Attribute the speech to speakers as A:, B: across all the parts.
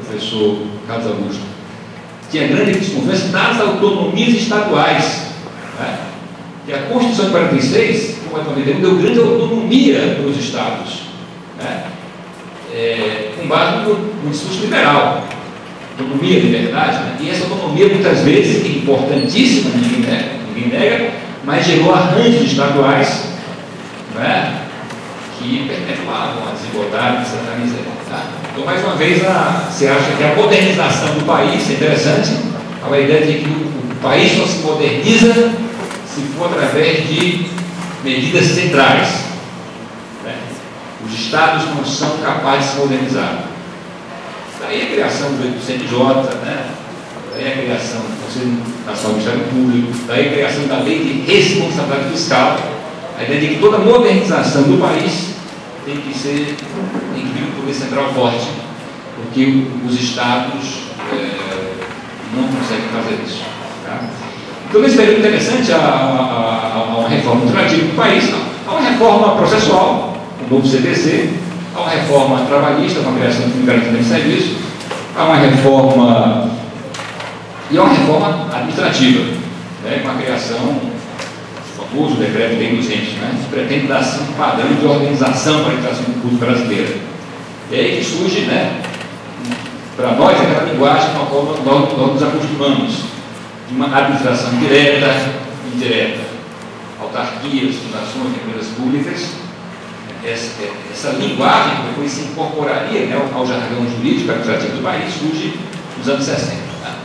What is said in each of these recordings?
A: professor Carlos Augusto, tinha grande desconfiança das autonomias estaduais, né? Que a Constituição de 46, como a deu grande autonomia para os estados, né? Com base no discurso liberal, autonomia, liberdade, né? E essa autonomia muitas vezes é importantíssima, ninguém nega, mas gerou arranjos estaduais, né? Que perpetuavam a desigualdade, etc. Tá? Então, mais uma vez, você acha que a modernização do país é interessante, a ideia de que o país só se moderniza se for através de medidas centrais, né? Os estados não são capazes de se modernizar. Daí a criação do CNJ, né? Daí a criação do Conselho Nacional do Ministério Público, daí a criação da Lei de Responsabilidade Fiscal, a ideia de que toda modernização do país tem que vir do poder central forte, porque os estados não conseguem fazer isso. Tá? Então, nesse período interessante, há uma reforma administrativa do país, há uma reforma processual, o novo CPC, há uma reforma trabalhista, com a criação do Garantia de Serviço, há uma reforma e há uma reforma administrativa, né, com a criação do famoso decreto de lei dos entes, né, que pretende dar assim, um padrão de organização para a administração pública brasileira. E aí que surge, né, para nós, aquela linguagem com a qual nós nos acostumamos, de uma administração direta e indireta, autarquias, fundações, empresas públicas. Essa linguagem que depois se incorporaria, né, ao jargão jurídico administrativo do país, surge nos anos 60. Tá?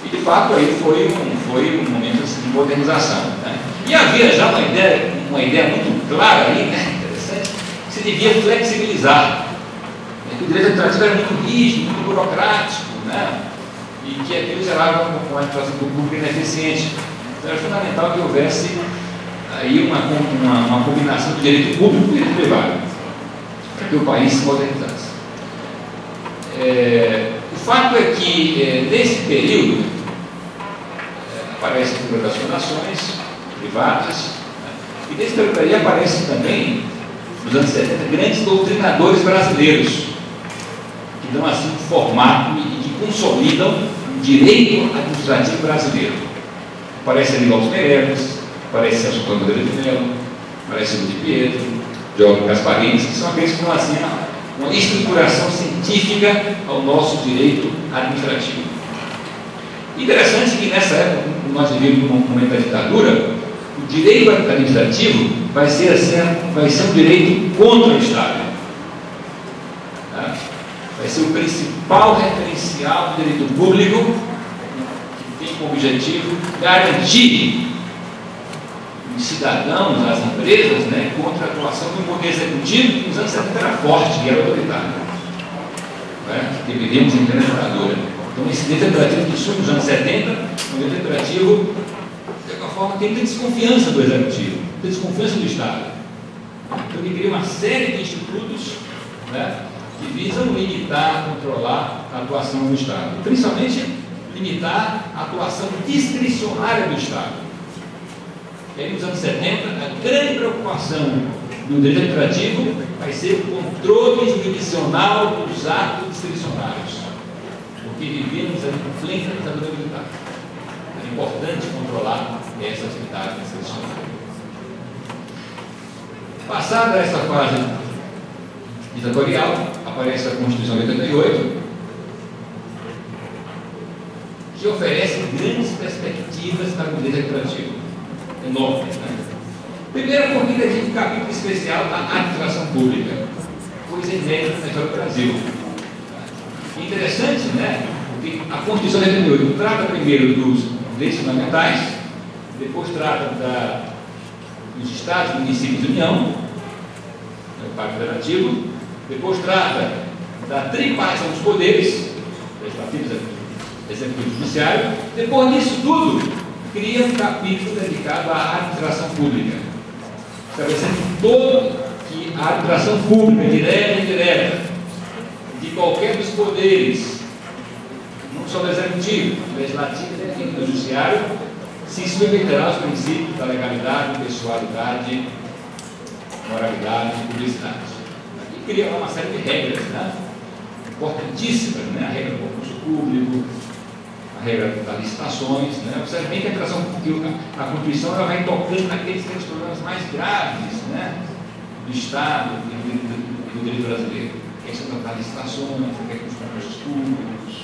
A: E de fato aí foi um momento assim, de modernização. Né? E havia já uma ideia muito clara aí, né, interessante, que se devia flexibilizar. Né, que o direito administrativo era muito rígido, muito burocrático, né, e que aquilo gerava uma administração pública ineficiente. Então era fundamental que houvesse aí uma combinação do direito público e direito privado, para que o país se modernizasse. O fato é que, nesse período, aparece a figura das fundações privadas, né? E nesse período aí aparecem também, nos anos 70, grandes doutrinadores brasileiros, que dão assim um formato e que consolidam o direito administrativo brasileiro. Aparece Aníbal Meirelles, aparece Celso Antônio de Mello, aparece Luiz Pietro, Giorgio Gasparini, que são aqueles que dão assim uma estruturação científica ao nosso direito administrativo. Interessante que nessa época, como nós vivemos no momento da ditadura, o direito administrativo vai ser um direito contra o Estado. Tá? Vai ser o principal referencial do direito público, que tem como objetivo garantir os cidadãos, as empresas, né, contra a atuação do poder executivo, que nos anos 70 era forte e era autoritário. Né? Que vivíamos em plena ditadura. Então, esse direito administrativo que surge nos anos 70, um direito administrativo, de alguma forma, tem muita desconfiança do executivo, muita desconfiança do Estado. Então, ele cria uma série de institutos, né, que visam limitar, controlar a atuação do Estado, principalmente limitar a atuação discricionária do Estado. E aí, nos anos 70, a grande preocupação do direito administrativo vai ser o controle jurisdicional dos atos discricionários, porque vivíamos em plena ditadura militar. É importante controlar essa atividade discricionária. Passada essa fase ditatorial, aparece a Constituição de 88, que oferece grandes perspectivas para o direito administrativo. Enorme, né? Primeiro, porque tem um capítulo especial da administração pública, coisa inédita na história do Brasil. Interessante, né? Porque a Constituição de 88 trata primeiro dos direitos fundamentais, depois trata dos estados, municípios e União, o Pacto Federativo, depois trata da tripartição dos poderes, legislativo, executivo e judiciário. Depois disso tudo, cria um capítulo dedicado à administração pública, estabelecendo que a administração pública, direta e indireta, de qualquer dos poderes, não só do executivo, do legislativo e do judiciário, se submeterá aos princípios da legalidade, pessoalidade, moralidade e publicidade. E cria uma série de regras, né? importantíssimas, né? A regra do concurso público, a regra das licitações, né? Observe bem que a Constituição ela vai tocando naqueles que têm os problemas mais graves, né? Do Estado e do direito brasileiro. A questão das licitações, a questão dos concursos públicos,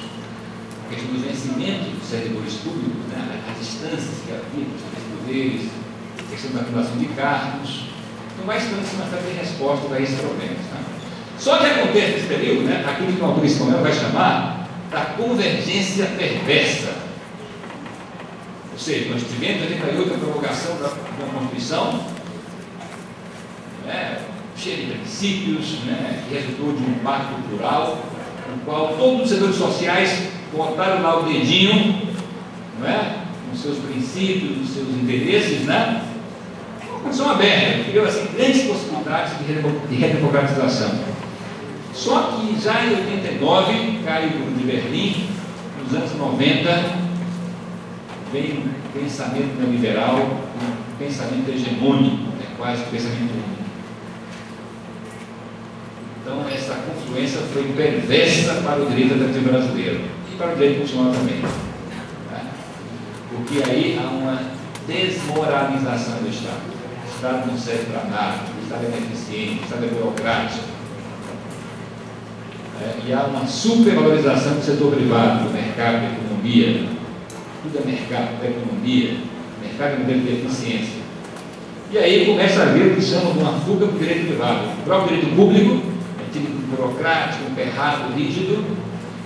A: a questão dos vencimentos dos servidores públicos, né? As distâncias que havia entre os três poderes, a questão da acumulação de cargos. Então vai estudando uma série de respostas a esses problemas. Né? Só que acontece nesse período, né, aquilo que o autor Espanhol vai chamar da convergência perversa. Ou seja, nós tivemos em 88 a promulgação da Constituição, né, cheia de princípios, né, que resultou de um pacto plural, no qual todos os setores sociais botaram lá o dedinho, não é? Com seus princípios, os seus interesses, né? Uma condição aberta, criou assim, grandes possibilidades de redemocratização. Só que já em 89 cai o Muro de Berlim, nos anos 90 vem um pensamento neoliberal, um pensamento hegemônico, né? Quase um pensamento único. Então essa confluência foi perversa para o direito administrativo brasileiro e para o direito constitucional também, né? Porque aí há uma desmoralização do Estado. O Estado não serve para nada, o Estado é ineficiente, o Estado é burocrático. E há uma supervalorização do setor privado, do mercado, da economia. Tudo é mercado, da economia, mercado é modelo de eficiência. E aí começa a haver o que chamam de uma fuga para o direito privado. O próprio direito público é tido burocrático, emperrado, rígido,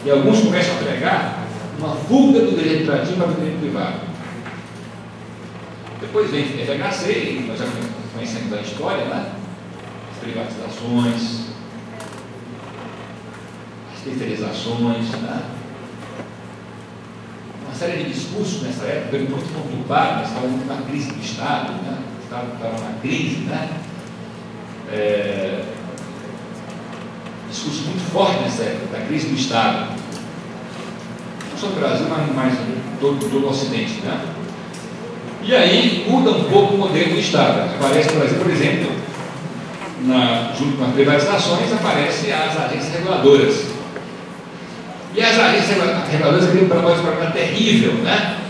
A: e alguns começam a pregar uma fuga do direito administrativo para o direito privado. Depois vem o FHC, nós já conhecemos a história, né? As privatizações, as terceirizações, né? Uma série de discursos nessa época, muito conturbado, nós estávamos na crise do Estado, né? O Estado estava na crise, né? Discurso muito forte nessa época, da crise do Estado. Não só no Brasil, mas mais todo o Ocidente, né? E aí muda um pouco o modelo do Estado. Aparece no Brasil, por exemplo, junto com as privatizações, aparecem as agências reguladoras. E as agências reguladoras criam para nós um problema terrível, né?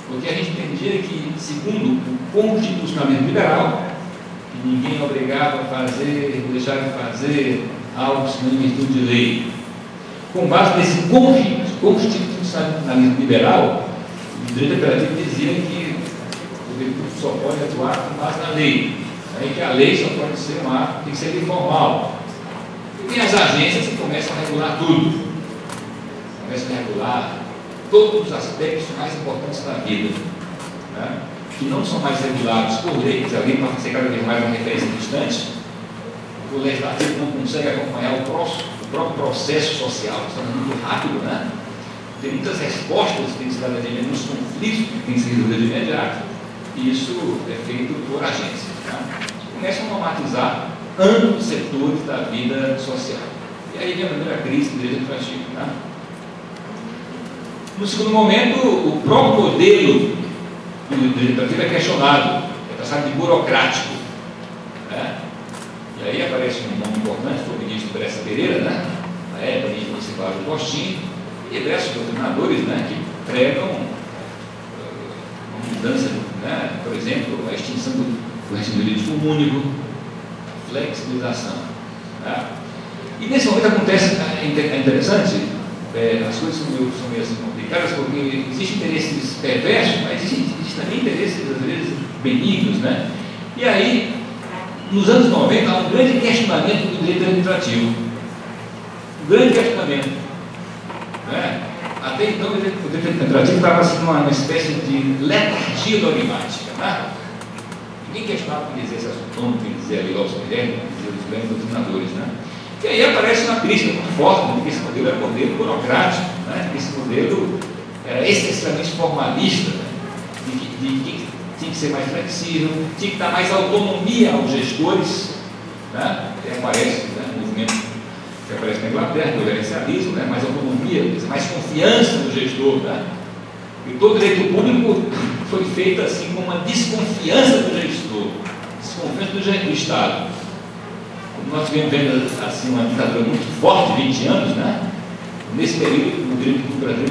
A: Porque a gente entendia que, segundo o constitucionalismo liberal, que ninguém é obrigado a fazer, deixar de fazer algo senão em virtude de lei. Com base nesse constitucionalismo liberal, o direito operativo dizia que o direito só pode atuar com base na lei. Aí que a lei só pode ser um ato, tem que ser informal. E tem as agências que começam a regular tudo. Começam a regular todos os aspectos mais importantes da vida, né? Que não são mais regulados por lei, que a lei passa a ser cada vez mais uma referência distante. O legislativo não consegue acompanhar o próprio processo social, está muito rápido, né? Tem muitas respostas que têm que ser dadas de imediato, muitos conflitos que têm que ser resolvidos de imediato, e isso é feito por agências. Tá? Começam a normatizar amplos setores da vida social. E aí vem a primeira crise do direito administrativo. Tá? No segundo momento, o próprio modelo do direito administrativo é questionado, é taxado de burocrático. Né? E aí aparece um nome importante, foi o ministro Bressa Pereira, né? Na época, ministro municipal do Postinho, e diversos doutrinadores, né, que pregam uma mudança, né, por exemplo, a extinção do regime jurídico único, flexibilização. Né? E nesse momento acontece, é interessante, as coisas são meio assim complicadas, porque existem interesses perversos, mas existem também interesses, às vezes, benignos. Né? E aí, nos anos 90, há um grande questionamento do direito administrativo. Um grande questionamento. Né? Até então o direito administrativo estava assim, numa espécie de letargia dogmática. Né? Ninguém questionava o que dizia esse assunto, o que dizia ali Lopes Guilherme, o que dizia os grandes doutrinadores. Né? E aí aparece uma crítica muito forte de que esse modelo era um modelo burocrático, né? Que esse modelo era excessivamente formalista, né? de que tinha que ser mais flexível, tinha que dar mais autonomia aos gestores. Né? E aparece, né, um movimento que aparece na Inglaterra, do gerencialismo, né? Mais autonomia, mais confiança no gestor. Né? E todo o direito público foi feito assim com uma desconfiança do gestor, desconfiança do Estado. nós tivemos vendo assim, uma ditadura muito forte, 20 anos, né? Nesse período, o direito do Brasil